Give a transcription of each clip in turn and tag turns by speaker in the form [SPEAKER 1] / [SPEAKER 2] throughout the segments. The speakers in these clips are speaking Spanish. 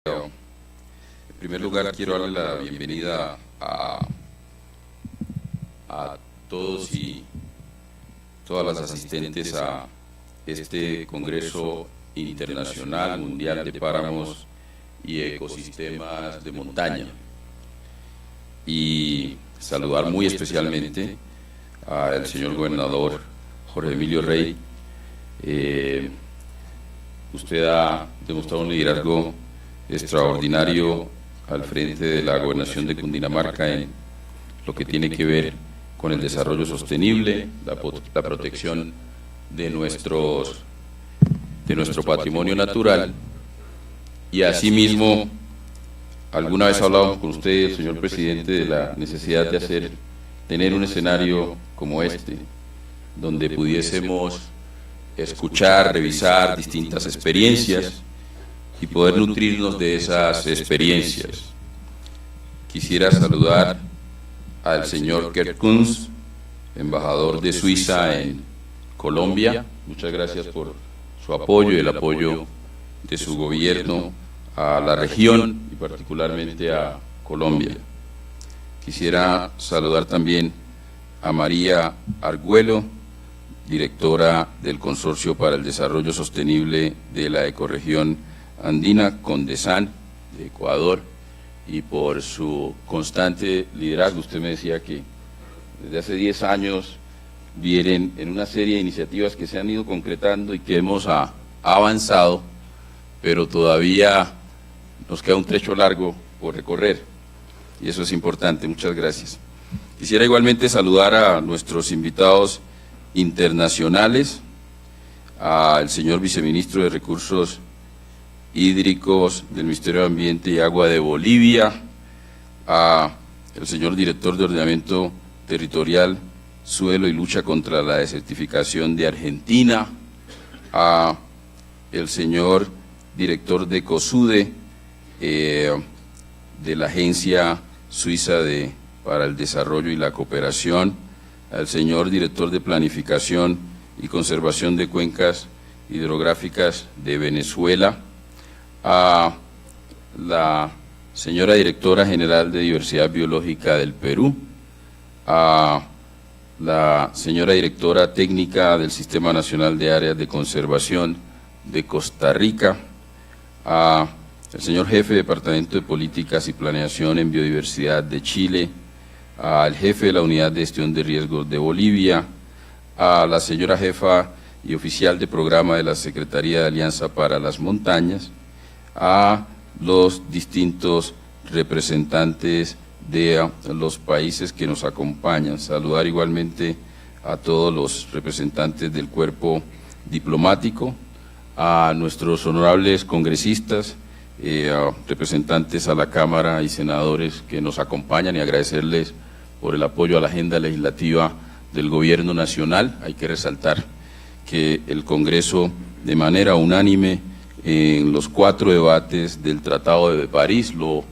[SPEAKER 1] En primer lugar, quiero darle la bienvenida a todos y todas las asistentes a este Congreso Internacional Mundial de Páramos y Ecosistemas de Montaña. Y saludar muy especialmente al señor gobernador Jorge Emilio Rey. Usted ha demostrado un liderazgo extraordinario al frente de la gobernación de Cundinamarca en lo que tiene que ver con el desarrollo sostenible, la protección de nuestro patrimonio natural, y asimismo alguna vez hablamos con usted, señor presidente, de la necesidad de tener un escenario como este, donde pudiésemos escuchar, revisar distintas experiencias y poder nutrirnos de esas experiencias. Quisiera saludar al señor Gerd Kunz, embajador de Suiza en Colombia. Muchas gracias por su apoyo y el apoyo de su gobierno a la región y particularmente a Colombia. Quisiera saludar también a María Argüello, directora del Consorcio para el Desarrollo Sostenible de la Ecorregión Andina, Condesan, de Ecuador, y por su constante liderazgo. Usted me decía que desde hace 10 años vienen en una serie de iniciativas que se han ido concretando y que hemos avanzado, pero todavía nos queda un trecho largo por recorrer, y eso es importante. Muchas gracias. Quisiera igualmente saludar a nuestros invitados internacionales, al señor viceministro de Recursos Hídricos del Ministerio de Ambiente y Agua de Bolivia, al señor director de Ordenamiento Territorial, Suelo y Lucha contra la Desertificación de Argentina, el señor director de COSUDE, de la Agencia Suiza para el Desarrollo y la Cooperación, al señor director de Planificación y Conservación de Cuencas Hidrográficas de Venezuela, a la señora directora general de Diversidad Biológica del Perú, a la señora directora técnica del Sistema Nacional de Áreas de Conservación de Costa Rica, a el señor jefe de Departamento de Políticas y Planeación en Biodiversidad de Chile, al jefe de la Unidad de Gestión de Riesgos de Bolivia, a la señora jefa y oficial de programa de la Secretaría de Alianza para las Montañas, a los distintos representantes de los países que nos acompañan. Saludar igualmente a todos los representantes del cuerpo diplomático, a nuestros honorables congresistas, representantes a la Cámara y senadores que nos acompañan, y agradecerles por el apoyo a la agenda legislativa del Gobierno Nacional. Hay que resaltar que el Congreso, de manera unánime, en los 4 debates del Tratado de París, lo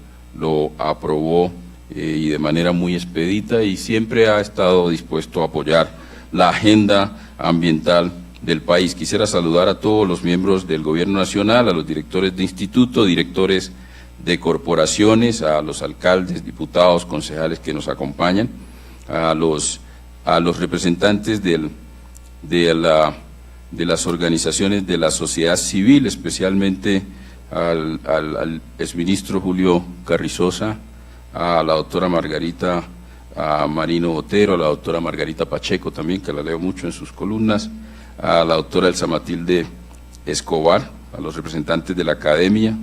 [SPEAKER 1] aprobó y de manera muy expedita, y siempre ha estado dispuesto a apoyar la agenda ambiental del país. Quisiera saludar a todos los miembros del Gobierno Nacional, a los directores de instituto, directores de corporaciones, a los alcaldes, diputados, concejales que nos acompañan, a los representantes de las organizaciones de la sociedad civil, especialmente al exministro Julio Carrizosa, a la doctora Margarita Marino Botero, a la doctora Margarita Pacheco también, que la leo mucho en sus columnas, a la doctora Elsa Matilde Escobar, a los representantes de la academia,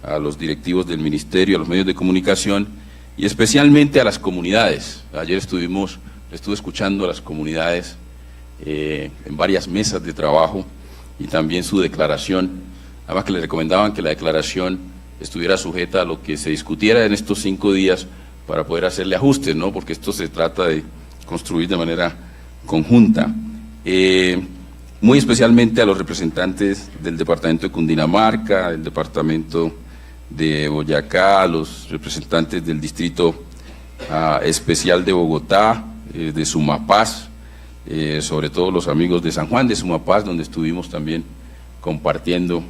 [SPEAKER 1] a los directivos del ministerio, a los medios de comunicación y especialmente a las comunidades. Ayer estuve escuchando a las comunidades en varias mesas de trabajo, y también su declaración, además que le recomendaban que la declaración estuviera sujeta a lo que se discutiera en estos 5 días para poder hacerle ajustes, ¿no? Porque esto se trata de construir de manera conjunta. Muy especialmente a los representantes del departamento de Cundinamarca, del departamento de Boyacá, a los representantes del distrito especial de Bogotá, de Sumapaz, sobre todo los amigos de San Juan de Sumapaz, donde estuvimos también compartiendo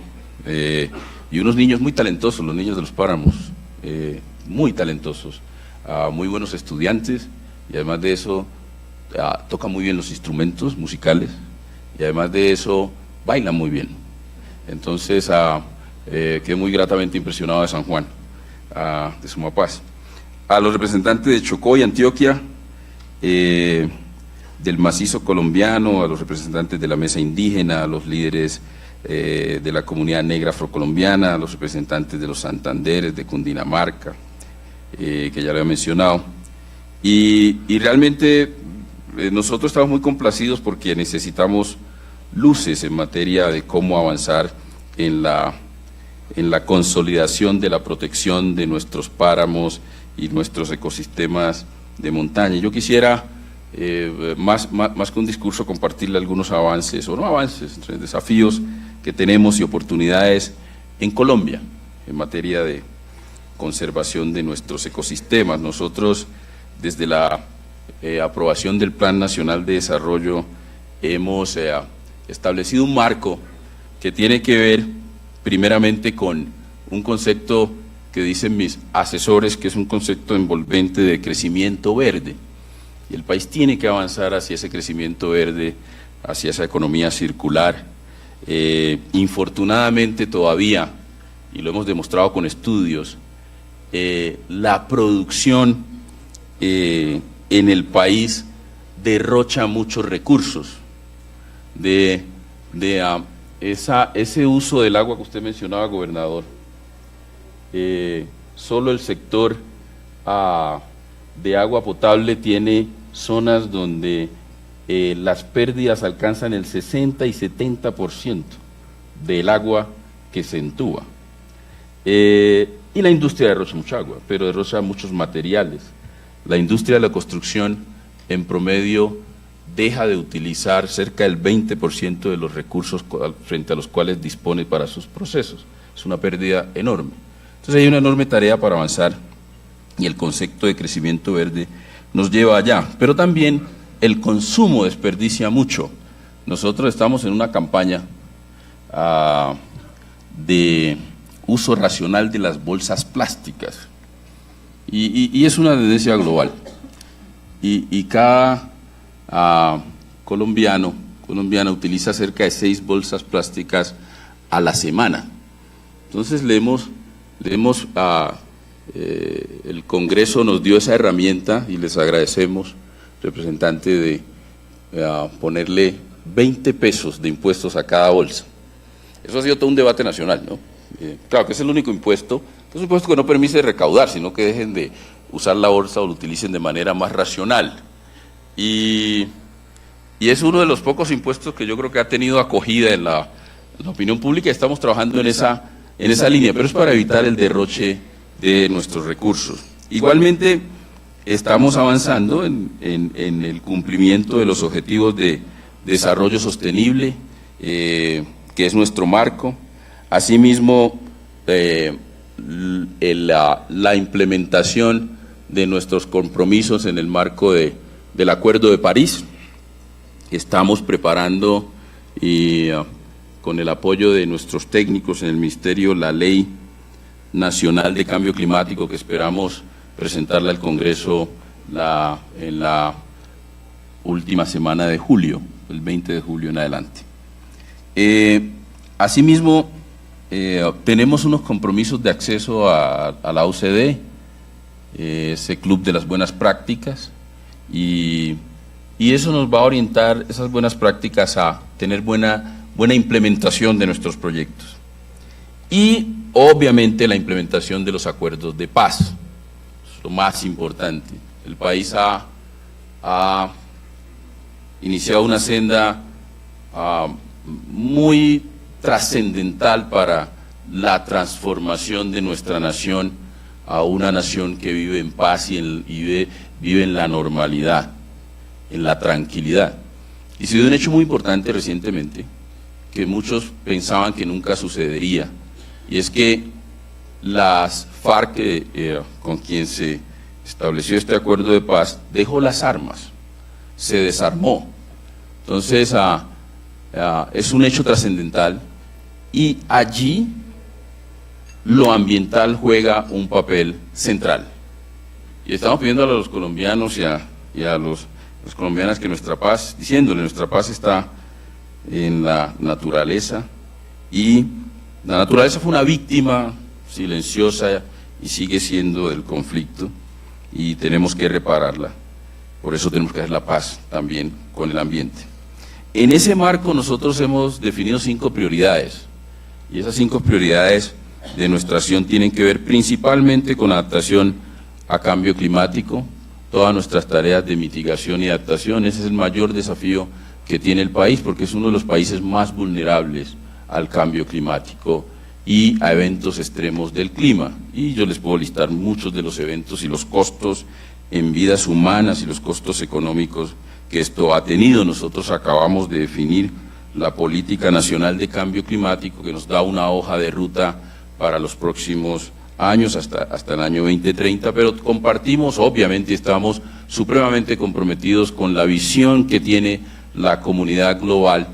[SPEAKER 1] y unos niños muy talentosos, los niños de los páramos, muy talentosos, muy buenos estudiantes, y además de eso tocan muy bien los instrumentos musicales, y además de eso bailan muy bien. Entonces quedé muy gratamente impresionado de San Juan, de Sumapaz. A los representantes de Chocó y Antioquia, del macizo colombiano, a los representantes de la mesa indígena, a los líderes de la comunidad negra afrocolombiana, a los representantes de los Santanderes, de Cundinamarca, que ya lo había mencionado. Y realmente nosotros estamos muy complacidos porque necesitamos luces en materia de cómo avanzar en la consolidación de la protección de nuestros páramos y nuestros ecosistemas de montaña. Yo quisiera, más que un discurso, compartirle algunos avances, o no avances, desafíos que tenemos y oportunidades en Colombia en materia de conservación de nuestros ecosistemas. Nosotros, desde la aprobación del Plan Nacional de Desarrollo, hemos establecido un marco que tiene que ver primeramente con un concepto que dicen mis asesores, que es un concepto envolvente de crecimiento verde. Y el país tiene que avanzar hacia ese crecimiento verde, hacia esa economía circular. Infortunadamente todavía, y lo hemos demostrado con estudios, la producción en el país derrocha muchos recursos. Ese uso del agua que usted mencionaba, gobernador, solo el sector de agua potable tiene zonas donde las pérdidas alcanzan el 60 y 70% del agua que se entuba. Y la industria derrocha mucha agua, pero derrocha muchos materiales. La industria de la construcción, en promedio, deja de utilizar cerca del 20% de los recursos frente a los cuales dispone para sus procesos. Es una pérdida enorme. Entonces hay una enorme tarea para avanzar y el concepto de crecimiento verde nos lleva allá, pero también el consumo desperdicia mucho. Nosotros estamos en una campaña de uso racional de las bolsas plásticas y es una tendencia global y cada colombiana utiliza cerca de 6 bolsas plásticas a la semana. Entonces el Congreso nos dio esa herramienta y les agradecemos, representante, de ponerle 20 pesos de impuestos a cada bolsa. Eso ha sido todo un debate nacional, ¿no? Claro que es el único impuesto, es un impuesto que no permite recaudar, sino que dejen de usar la bolsa o lo utilicen de manera más racional. Y es uno de los pocos impuestos que yo creo que ha tenido acogida en la opinión pública. Estamos trabajando en esa línea, pero es para evitar el derroche de nuestros recursos. Igualmente, estamos avanzando en el cumplimiento de los objetivos de desarrollo sostenible, que es nuestro marco. Asimismo, la implementación de nuestros compromisos en el marco del Acuerdo de París. Estamos preparando con el apoyo de nuestros técnicos en el Ministerio la Ley Nacional de Cambio Climático, que esperamos presentarla al Congreso en la última semana de julio, el 20 de julio en adelante. Asimismo, tenemos unos compromisos de acceso a la OCDE, ese club de las buenas prácticas, y eso nos va a orientar, esas buenas prácticas, a tener buena implementación de nuestros proyectos. Y obviamente la implementación de los acuerdos de paz, es lo más importante. El país ha iniciado una senda muy trascendental para la transformación de nuestra nación a una nación que vive en paz y vive en la normalidad, en la tranquilidad. Y se dio un hecho muy importante recientemente, que muchos pensaban que nunca sucedería, y es que las FARC, con quien se estableció este acuerdo de paz, dejó las armas, se desarmó. Entonces, es un hecho trascendental, y allí lo ambiental juega un papel central. Y estamos pidiendo a los colombianos y a los colombianas que nuestra paz, diciéndole, nuestra paz está en la naturaleza, y la naturaleza fue una víctima silenciosa y sigue siendo del conflicto, y tenemos que repararla. Por eso tenemos que hacer la paz también con el ambiente. En ese marco nosotros hemos definido 5 prioridades, y esas 5 prioridades de nuestra acción tienen que ver principalmente con la adaptación a cambio climático, todas nuestras tareas de mitigación y adaptación. Ese es el mayor desafío que tiene el país, porque es uno de los países más vulnerables al cambio climático y a eventos extremos del clima. Y yo les puedo listar muchos de los eventos y los costos en vidas humanas y los costos económicos que esto ha tenido. Nosotros acabamos de definir la Política Nacional de Cambio Climático, que nos da una hoja de ruta para los próximos años, hasta el año 2030, pero compartimos, obviamente estamos supremamente comprometidos con la visión que tiene la comunidad global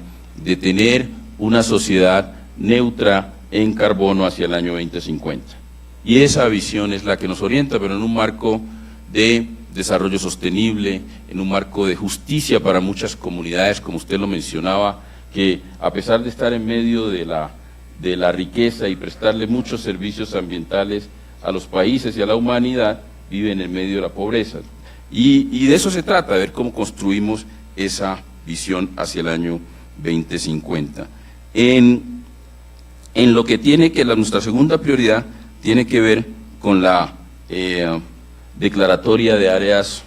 [SPEAKER 1] de tener una sociedad neutra en carbono hacia el año 2050. Y esa visión es la que nos orienta, pero en un marco de desarrollo sostenible, en un marco de justicia para muchas comunidades, como usted lo mencionaba, que a pesar de estar en medio de la riqueza y prestarle muchos servicios ambientales a los países y a la humanidad, viven en medio de la pobreza. Y de eso se trata, de ver cómo construimos esa visión hacia el año 2050. En lo que tiene que, nuestra segunda prioridad tiene que ver con la declaratoria de áreas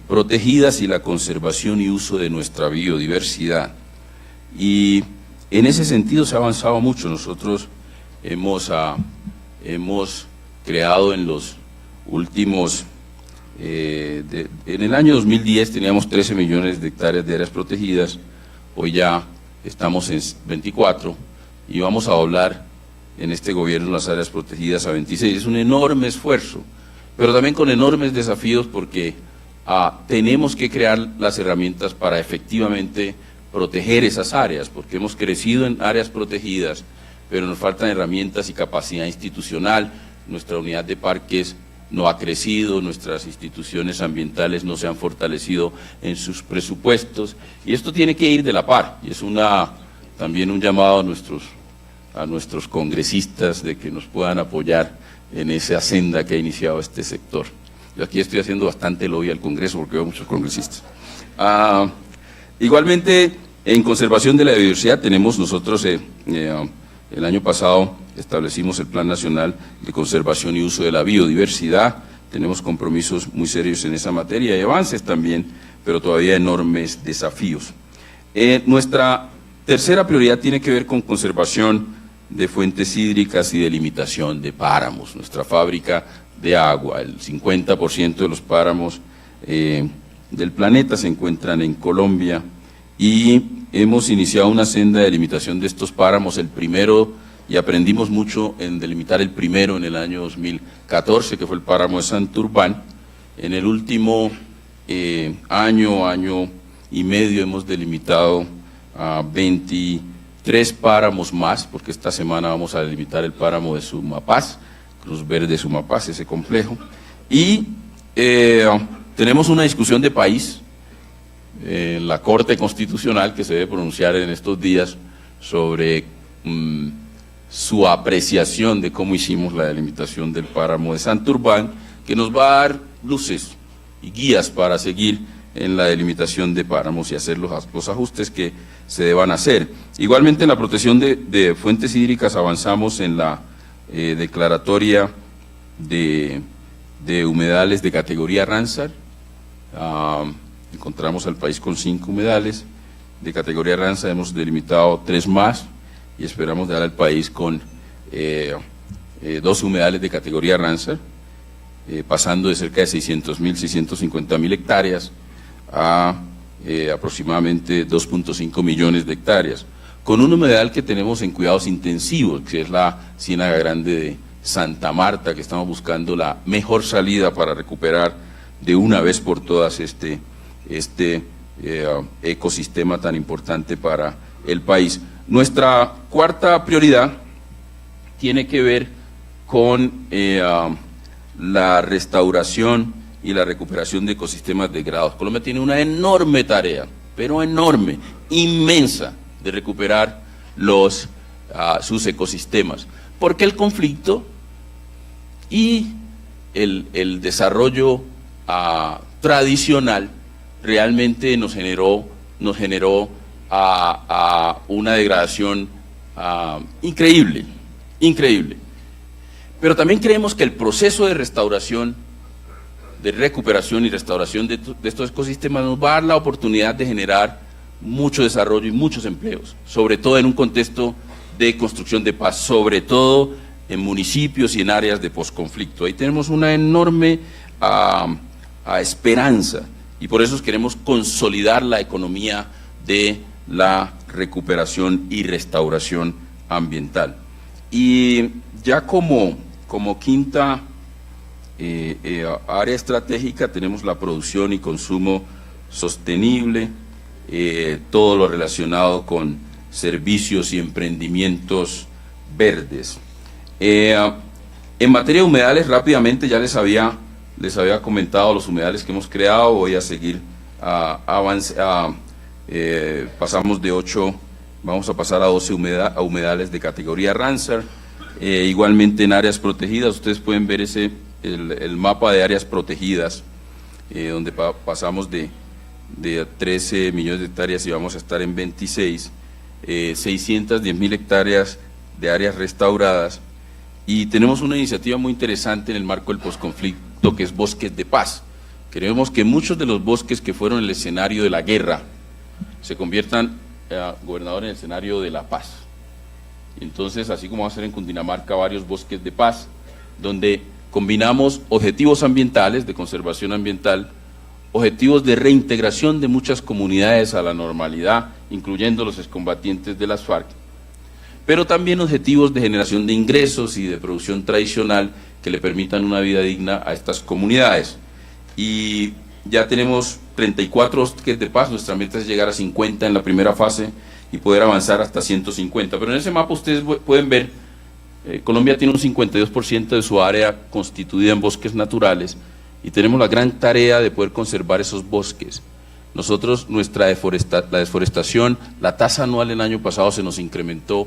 [SPEAKER 1] protegidas y la conservación y uso de nuestra biodiversidad. Y en ese sentido se ha avanzado mucho. Nosotros hemos creado en los últimos, en el año 2010 teníamos 13 millones de hectáreas de áreas protegidas, hoy ya estamos en 24 y vamos a doblar en este gobierno las áreas protegidas a 26. Es un enorme esfuerzo, pero también con enormes desafíos, porque tenemos que crear las herramientas para efectivamente proteger esas áreas, porque hemos crecido en áreas protegidas, pero nos faltan herramientas y capacidad institucional. Nuestra unidad de parques no ha crecido, nuestras instituciones ambientales no se han fortalecido en sus presupuestos, y esto tiene que ir de la par, y es también un llamado a nuestros congresistas de que nos puedan apoyar en esa senda que ha iniciado este sector. Yo aquí estoy haciendo bastante lobby al Congreso porque veo muchos congresistas. Igualmente, en conservación de la biodiversidad tenemos nosotros, el año pasado establecimos el Plan Nacional de Conservación y Uso de la Biodiversidad. Tenemos compromisos muy serios en esa materia y avances también, pero todavía enormes desafíos. Nuestra tercera prioridad tiene que ver con conservación de fuentes hídricas y delimitación de páramos. Nuestra fábrica de agua, el 50% de los páramos del planeta se encuentran en Colombia, y hemos iniciado una senda de delimitación de estos páramos, el primero, y aprendimos mucho en delimitar el primero en el año 2014, que fue el páramo de Santurbán. En el último año y medio hemos delimitado 23 páramos más, porque esta semana vamos a delimitar el páramo de Sumapaz, Cruz Verde Sumapaz, ese complejo, y tenemos una discusión de país en la Corte Constitucional que se debe pronunciar en estos días sobre su apreciación de cómo hicimos la delimitación del páramo de Santurbán, que nos va a dar luces y guías para seguir en la delimitación de páramos y hacer los ajustes que se deban hacer. Igualmente, en la protección de fuentes hídricas avanzamos en la declaratoria de humedales de categoría Ramsar. Encontramos al país con 5 humedales de categoría Ramsar, hemos delimitado 3 más y esperamos dar al país con 2 humedales de categoría Ramsar, pasando de cerca de 600.000, 650.000 hectáreas a aproximadamente 2.5 millones de hectáreas, con un humedal que tenemos en cuidados intensivos, que es la Ciénaga Grande de Santa Marta, que estamos buscando la mejor salida para recuperar de una vez por todas este ecosistema tan importante para el país. Nuestra cuarta prioridad tiene que ver con la restauración y la recuperación de ecosistemas degradados. Colombia tiene una enorme tarea, pero enorme, inmensa, de recuperar sus ecosistemas, porque el conflicto y el desarrollo tradicional realmente nos generó una degradación increíble. Pero también creemos que el proceso de restauración, de recuperación y restauración de estos ecosistemas nos va a dar la oportunidad de generar mucho desarrollo y muchos empleos, sobre todo en un contexto de construcción de paz, sobre todo en municipios y en áreas de posconflicto. Ahí tenemos una enorme esperanza, y por eso queremos consolidar la economía de la recuperación y restauración ambiental. Y ya como quinta área estratégica tenemos la producción y consumo sostenible, todo lo relacionado con servicios y emprendimientos verdes. En materia de humedales, rápidamente ya les había comentado los humedales que hemos creado. Voy a seguir pasamos de 8, vamos a pasar a 12 humedales de categoría Ramsar. Igualmente en áreas protegidas, ustedes pueden ver el mapa de áreas protegidas, donde pasamos de 13 millones de hectáreas y vamos a estar en 26, 610.000 hectáreas de áreas restauradas, y tenemos una iniciativa muy interesante en el marco del posconflicto, que es Bosques de Paz. Queremos que muchos de los bosques que fueron el escenario de la guerra se conviertan, gobernador, en el escenario de la paz. Entonces, así como va a ser en Cundinamarca, varios bosques de paz, donde combinamos objetivos ambientales, de conservación ambiental, objetivos de reintegración de muchas comunidades a la normalidad, incluyendo los excombatientes de las FARC, pero también objetivos de generación de ingresos y de producción tradicional que le permitan una vida digna a estas comunidades. Y ya tenemos 34 bosques de paz, nuestra meta es llegar a 50 en la primera fase y poder avanzar hasta 150. Pero en ese mapa ustedes pueden ver, Colombia tiene un 52% de su área constituida en bosques naturales, y tenemos la gran tarea de poder conservar esos bosques. Nosotros, la deforestación, la tasa anual el año pasado se nos incrementó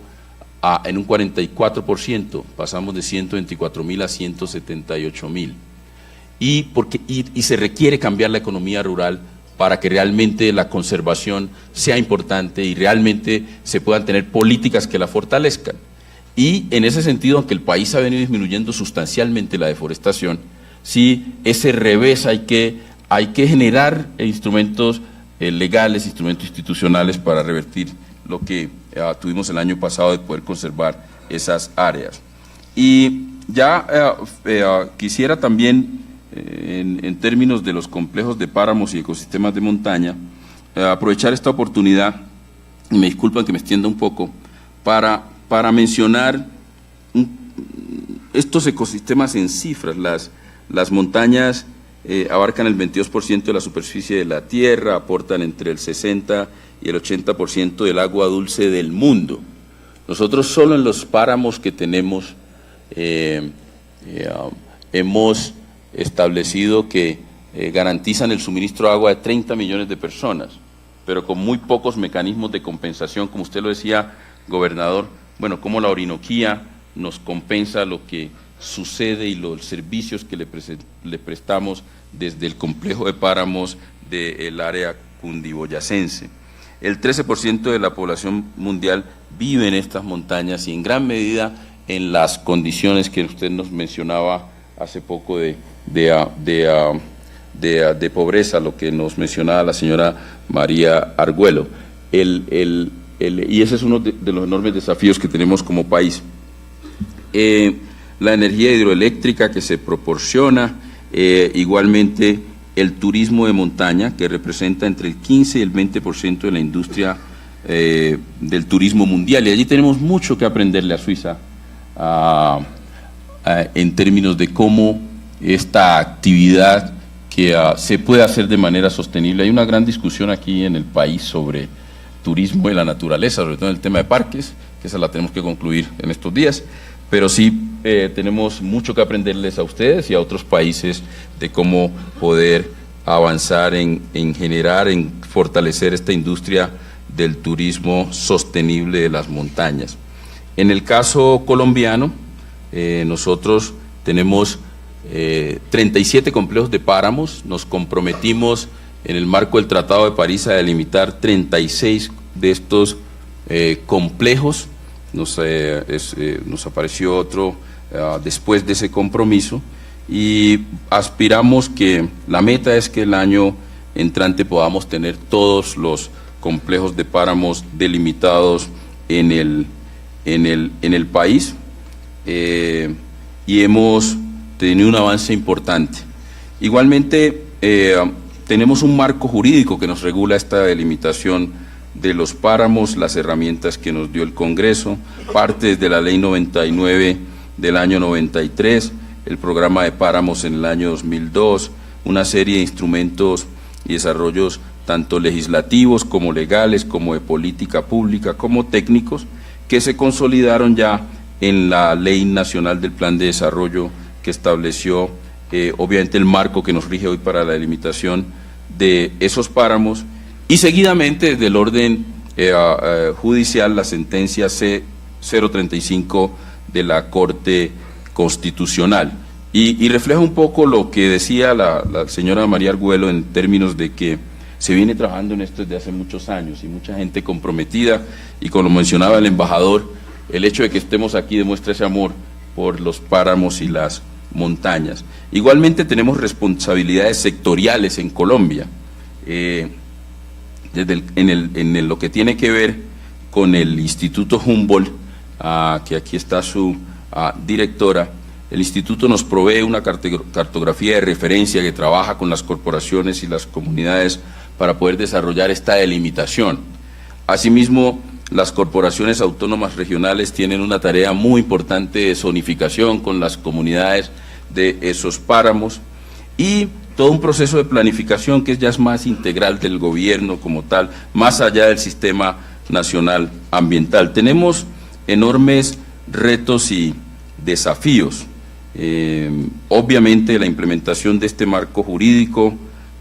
[SPEAKER 1] en un 44%, pasamos de 124.000 a 178.000. Y se requiere cambiar la economía rural para que realmente la conservación sea importante y realmente se puedan tener políticas que la fortalezcan. Y en ese sentido, aunque el país ha venido disminuyendo sustancialmente la deforestación, sí, ese revés hay que generar instrumentos legales, instrumentos institucionales para revertir lo que tuvimos el año pasado de poder conservar esas áreas. Y ya quisiera también, en términos de los complejos de páramos y ecosistemas de montaña, aprovechar esta oportunidad, y me disculpan que me extienda un poco, para mencionar estos ecosistemas en cifras. Las montañas abarcan el 22% de la superficie de la tierra, aportan entre el 60 y el 80% del agua dulce del mundo. Nosotros solo en los páramos que tenemos hemos establecido que garantizan el suministro de agua de 30 millones de personas, pero con muy pocos mecanismos de compensación, como usted lo decía, gobernador. Bueno, como la Orinoquía nos compensa lo que sucede y los servicios que le prestamos desde el complejo de páramos del área cundiboyacense. El 13% de la población mundial vive en estas montañas y en gran medida en las condiciones que usted nos mencionaba hace poco de pobreza, lo que nos mencionaba la señora María Argüello. Y ese es uno de los enormes desafíos que tenemos como país. La energía hidroeléctrica que se proporciona, igualmente el turismo de montaña, que representa entre el 15 y el 20% de la industria del turismo mundial, y allí tenemos mucho que aprenderle a Suiza en términos de cómo esta actividad que se puede hacer de manera sostenible. Hay una gran discusión aquí en el país sobre turismo de la naturaleza, sobre todo en el tema de parques, que esa la tenemos que concluir en estos días, pero sí tenemos mucho que aprenderles a ustedes y a otros países de cómo poder avanzar en generar, en fortalecer esta industria del turismo sostenible de las montañas. En el caso colombiano, nosotros tenemos 37 complejos de páramos. Nos comprometimos en el marco del Tratado de París a delimitar 36 de estos complejos. Nos apareció otro después de ese compromiso y aspiramos que la meta es que el año entrante podamos tener todos los complejos de páramos delimitados en el país, y hemos tenido un avance importante. Igualmente tenemos un marco jurídico que nos regula esta delimitación de los páramos, las herramientas que nos dio el Congreso, parte de la Ley 99 del año 93, el programa de páramos en el año 2002, una serie de instrumentos y desarrollos tanto legislativos como legales, como de política pública, como técnicos, que se consolidaron ya en la Ley Nacional del Plan de Desarrollo que estableció obviamente el marco que nos rige hoy para la delimitación de esos páramos, y seguidamente desde el orden judicial la sentencia C-035 de la Corte Constitucional. Y refleja un poco lo que decía la señora María Argüello en términos de que se viene trabajando en esto desde hace muchos años y mucha gente comprometida, y como mencionaba el embajador, el hecho de que estemos aquí demuestra ese amor por los páramos y las montañas. Igualmente tenemos responsabilidades sectoriales en Colombia, en lo que tiene que ver con el Instituto Humboldt, que aquí está su directora. El instituto nos provee una cartografía de referencia que trabaja con las corporaciones y las comunidades para poder desarrollar esta delimitación. Asimismo, las corporaciones autónomas regionales tienen una tarea muy importante de zonificación con las comunidades de esos páramos, y todo un proceso de planificación que ya es más integral del gobierno como tal, más allá del sistema nacional ambiental. Tenemos enormes retos y desafíos. Obviamente la implementación de este marco jurídico,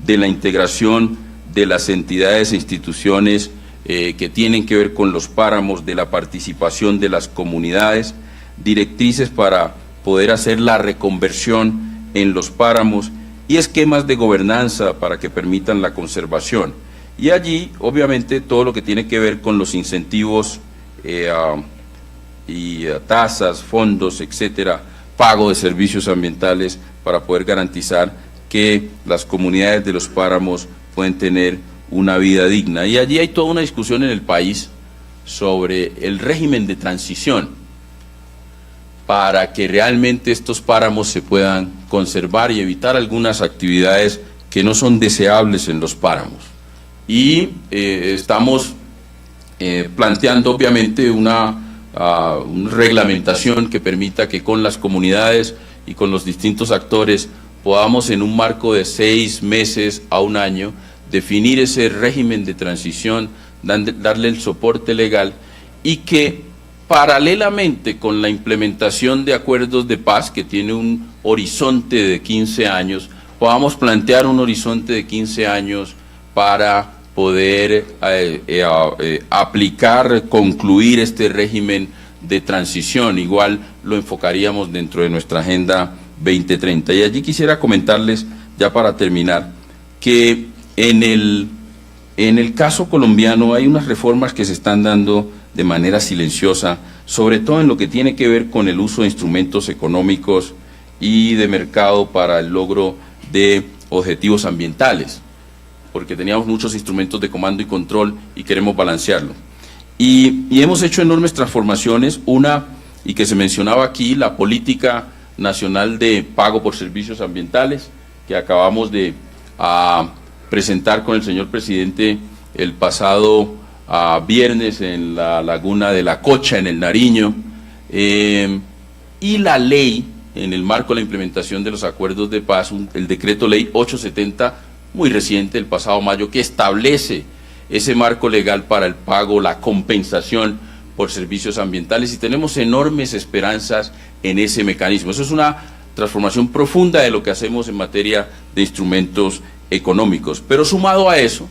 [SPEAKER 1] de la integración de las entidades e instituciones que tienen que ver con los páramos, de la participación de las comunidades, directrices para poder hacer la reconversión en los páramos y esquemas de gobernanza para que permitan la conservación. Y allí, obviamente, todo lo que tiene que ver con los incentivos y tasas, fondos, etcétera, pago de servicios ambientales para poder garantizar que las comunidades de los páramos pueden tener una vida digna. Y allí hay toda una discusión en el país sobre el régimen de transición para que realmente estos páramos se puedan conservar y evitar algunas actividades que no son deseables en los páramos. Y estamos planteando obviamente una reglamentación que permita que con las comunidades y con los distintos actores podamos en un marco de 6 meses a un año definir ese régimen de transición, darle el soporte legal, y que paralelamente con la implementación de acuerdos de paz que tiene un horizonte de 15 años, podamos plantear un horizonte de 15 años para poder aplicar, concluir este régimen de transición. Igual lo enfocaríamos dentro de nuestra Agenda 2030. Y allí quisiera comentarles, ya para terminar, que en el caso colombiano hay unas reformas que se están dando de manera silenciosa, sobre todo en lo que tiene que ver con el uso de instrumentos económicos y de mercado para el logro de objetivos ambientales, porque teníamos muchos instrumentos de comando y control y queremos balancearlo. Y hemos hecho enormes transformaciones, una, y que se mencionaba aquí, la Política Nacional de Pago por Servicios Ambientales, que acabamos de presentar con el señor presidente el pasado viernes en la laguna de La Cocha, en el Nariño, y la ley, en el marco de la implementación de los acuerdos de paz, el decreto ley 870, muy reciente, el pasado mayo, que establece ese marco legal para el pago, la compensación por servicios ambientales, y tenemos enormes esperanzas en ese mecanismo. Eso es una transformación profunda de lo que hacemos en materia de instrumentos económicos. Pero sumado a eso,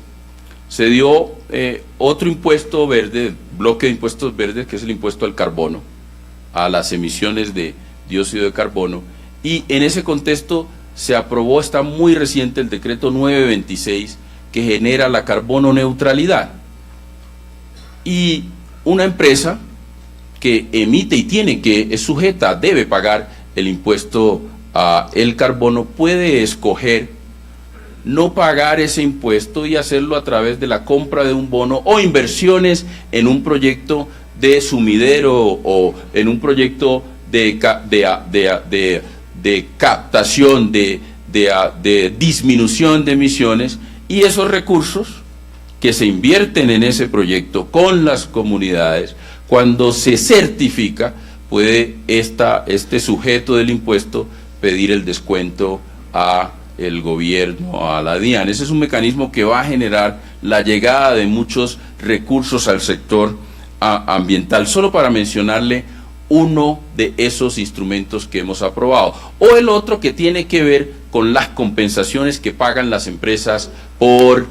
[SPEAKER 1] se dio otro impuesto verde, bloque de impuestos verdes, que es el impuesto al carbono, a las emisiones de dióxido de carbono, y en ese contexto se aprobó, está muy reciente, el decreto 926, que genera la carbono neutralidad. Y una empresa que emite y tiene que, es sujeta, debe pagar el impuesto al carbono, puede escoger no pagar ese impuesto y hacerlo a través de la compra de un bono o inversiones en un proyecto de sumidero o en un proyecto de captación, de disminución de emisiones, y esos recursos que se invierten en ese proyecto con las comunidades, cuando se certifica, puede este sujeto del impuesto pedir el descuento a el gobierno, a la DIAN. Ese es un mecanismo que va a generar la llegada de muchos recursos al sector ambiental, solo para mencionarle uno de esos instrumentos que hemos aprobado. O el otro, que tiene que ver con las compensaciones que pagan las empresas por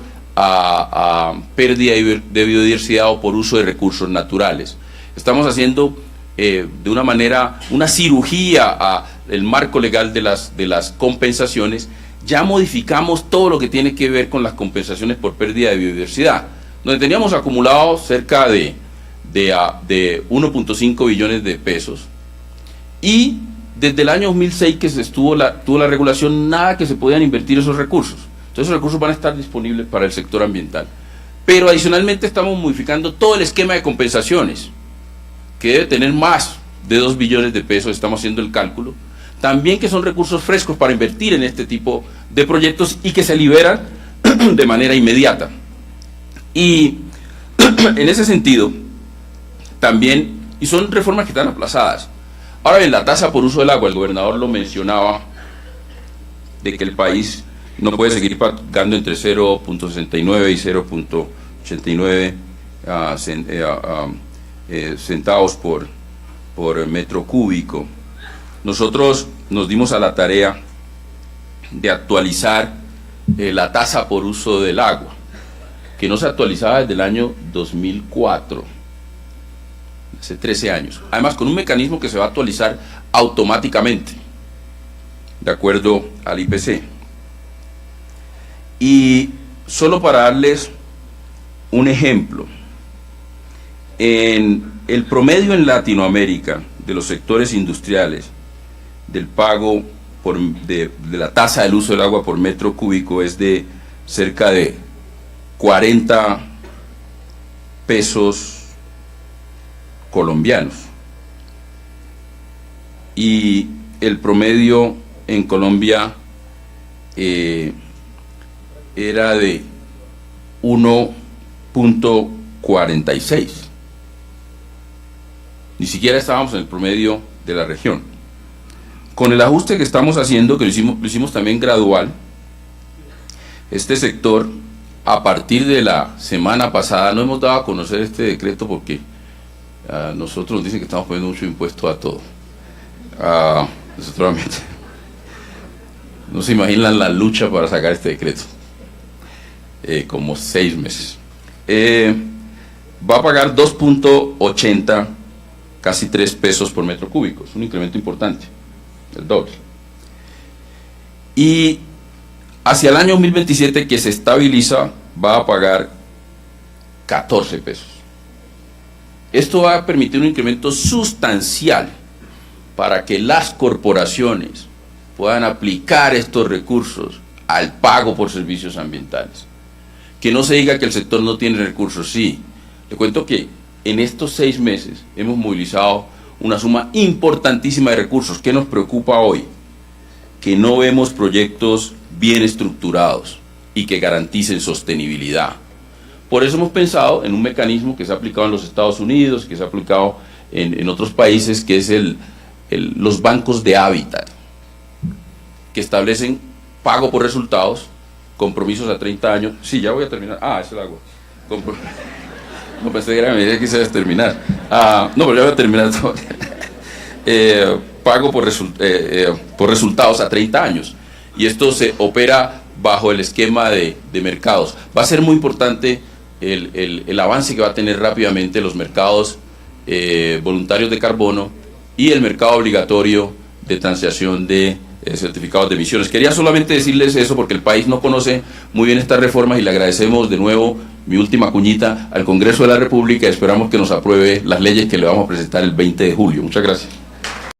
[SPEAKER 1] pérdida de biodiversidad o por uso de recursos naturales. Estamos haciendo de una manera, una cirugía al marco legal de las compensaciones. Ya modificamos todo lo que tiene que ver con las compensaciones por pérdida de biodiversidad, donde teníamos acumulado cerca de 1.5 billones de pesos, y desde el año 2006 que tuvo la regulación, nada que se podían invertir esos recursos. Entonces esos recursos van a estar disponibles para el sector ambiental. Pero adicionalmente estamos modificando todo el esquema de compensaciones, que debe tener más de 2 billones de pesos, estamos haciendo el cálculo. También que son recursos frescos para invertir en este tipo de proyectos y que se liberan de manera inmediata. Y en ese sentido, también, y son reformas que están aplazadas. Ahora bien, la tasa por uso del agua, el gobernador lo mencionaba, de que el país no puede seguir pagando entre 0.69 y 0.89 centavos por metro cúbico. Nosotros nos dimos a la tarea de actualizar la tasa por uso del agua, que no se actualizaba desde el año 2004, hace 13 años. Además, con un mecanismo que se va a actualizar automáticamente, de acuerdo al IPC. Y solo para darles un ejemplo, en el promedio en Latinoamérica de los sectores industriales, del pago de la tasa del uso del agua por metro cúbico es de cerca de 40 pesos colombianos, y el promedio en Colombia era de 1.46. Ni siquiera estábamos en el promedio de la región. Con el ajuste que estamos haciendo, que lo hicimos también gradual, este sector, a partir de la semana pasada, no hemos dado a conocer este decreto porque nosotros nos dicen que estamos poniendo mucho impuesto a todo. Desafortunadamente, no se imaginan la lucha para sacar este decreto. Como 6 meses. Va a pagar 2.80, casi 3 pesos por metro cúbico. Es un incremento importante, el doble. Y hacia el año 2027, que se estabiliza, va a pagar 14 pesos. Esto va a permitir un incremento sustancial para que las corporaciones puedan aplicar estos recursos al pago por servicios ambientales. Que no se diga que el sector no tiene recursos. Sí, le cuento que en estos 6 meses hemos movilizado una suma importantísima de recursos. ¿Qué nos preocupa hoy? Que no vemos proyectos bien estructurados y que garanticen sostenibilidad. Por eso hemos pensado en un mecanismo que se ha aplicado en los Estados Unidos, que se ha aplicado en otros países, que es los bancos de hábitat, que establecen pago por resultados, compromisos a 30 años. Sí, ya voy a terminar. Es el agua. No pensé que era, me diría que se iba a terminar. No, pero ya voy a terminar. Pago por resultados a 30 años. Y esto se opera bajo el esquema de mercados. Va a ser muy importante el avance que va a tener rápidamente los mercados voluntarios de carbono y el mercado obligatorio de transacción de certificados de emisiones. Quería solamente decirles eso porque el país no conoce muy bien estas reformas y le agradecemos de nuevo mi última cuñita al Congreso de la República y esperamos que nos apruebe las leyes que le vamos a presentar el 20 de julio. Muchas gracias.